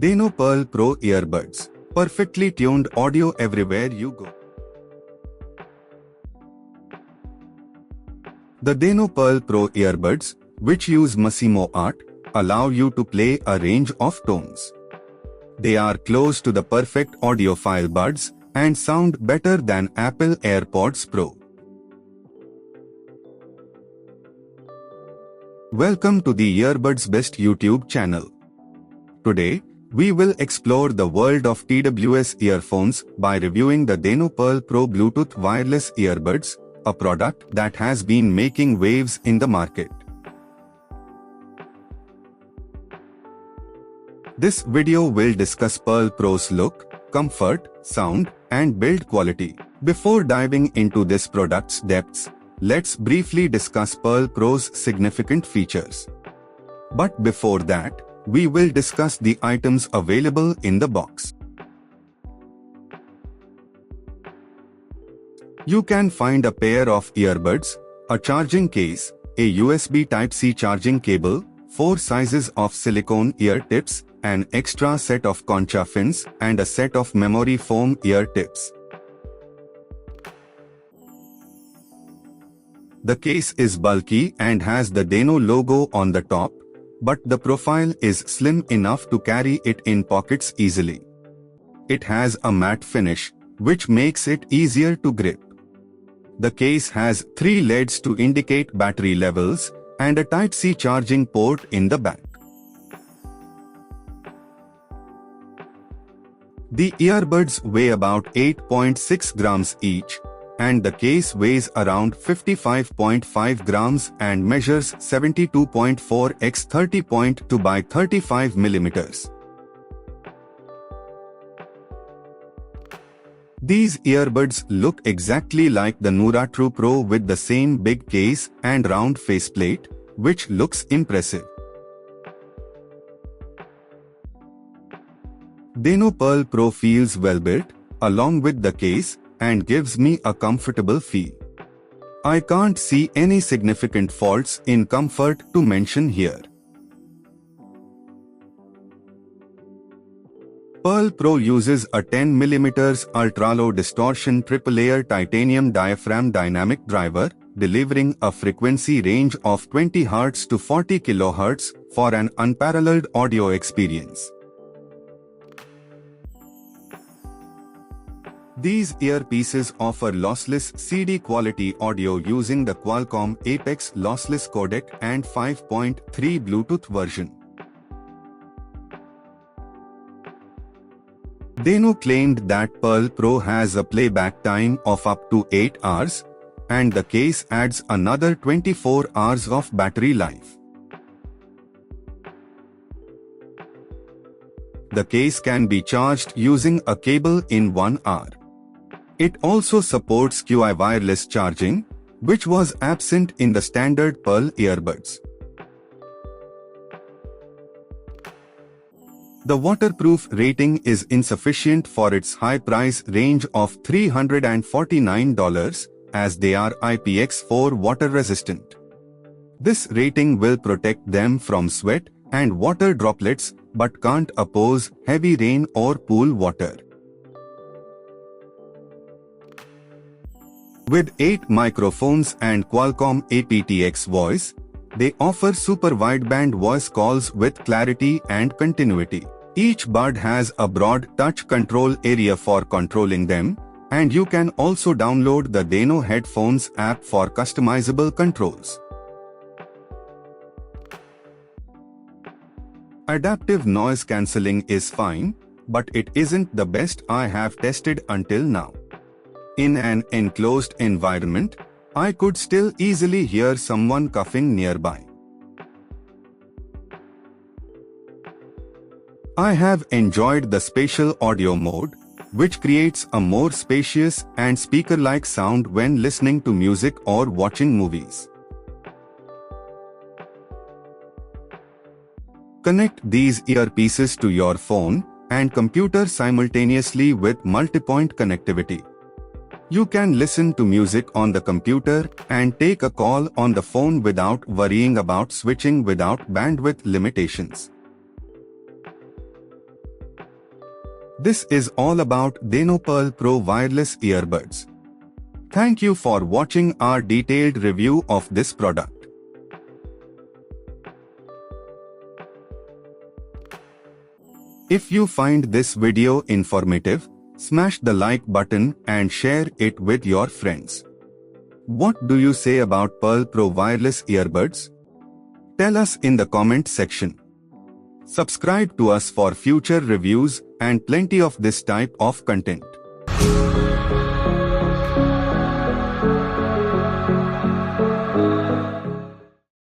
Denon PerL Pro Earbuds. Perfectly tuned audio everywhere you go. The Denon PerL Pro Earbuds, which use Massimo Art, allow you to play a range of tones. They are close to the perfect audiophile buds and sound better than Apple AirPods Pro. Welcome to the Earbuds Best YouTube channel. Today, we will explore the world of TWS earphones by reviewing the Denon PerL Pro Bluetooth wireless earbuds, a product that has been making waves in the market. This video will discuss PerL Pro's look, comfort, sound, and build quality. Before diving into this product's depths, let's briefly discuss PerL Pro's significant features. But before that, we will discuss the items available in the box. You can find a pair of earbuds, a charging case, a USB Type-C charging cable, 4 sizes of silicone ear tips, an extra set of concha fins, and a set of memory foam ear tips. The case is bulky and has the Denon logo on the top, but the profile is slim enough to carry it in pockets easily. It has a matte finish, which makes it easier to grip. The case has 3 LEDs to indicate battery levels and a Type-C charging port in the back. The earbuds weigh about 8.6 grams each, and the case weighs around 55.5 grams and measures 72.4 x 30.2 by 35 millimeters. These earbuds look exactly like the Nura True Pro with the same big case and round faceplate, which looks impressive. Denon PerL Pro feels well built, along with the case, and gives me a comfortable feel. I can't see any significant faults in comfort to mention here. PerL Pro uses a 10mm ultra-low distortion triple-layer titanium diaphragm dynamic driver, delivering a frequency range of 20 Hz to 40 kHz for an unparalleled audio experience. These earpieces offer lossless CD-quality audio using the Qualcomm Apex lossless codec and 5.3 Bluetooth version. Denon claimed that PerL Pro has a playback time of up to 8 hours, and the case adds another 24 hours of battery life. The case can be charged using a cable in 1 hour. It also supports Qi wireless charging, which was absent in the standard PerL earbuds. The waterproof rating is insufficient for its high price range of $349, as they are IPX4 water resistant. This rating will protect them from sweat and water droplets but can't oppose heavy rain or pool water. With 8 microphones and Qualcomm aptX voice, they offer super wideband voice calls with clarity and continuity. Each bud has a broad touch control area for controlling them, and you can also download the Denon Headphones app for customizable controls. Adaptive noise cancelling is fine, but it isn't the best I have tested until now. In an enclosed environment, I could still easily hear someone coughing nearby. I have enjoyed the spatial audio mode, which creates a more spacious and speaker-like sound when listening to music or watching movies. Connect these earpieces to your phone and computer simultaneously with multipoint connectivity. You can listen to music on the computer and take a call on the phone without worrying about switching without bandwidth limitations. This is all about Denon PerL Pro wireless earbuds. Thank you for watching our detailed review of this product. If you find this video informative, smash the like button and share it with your friends. What do you say about PerL Pro wireless earbuds? Tell us in the comment section. Subscribe to us for future reviews and plenty of this type of content.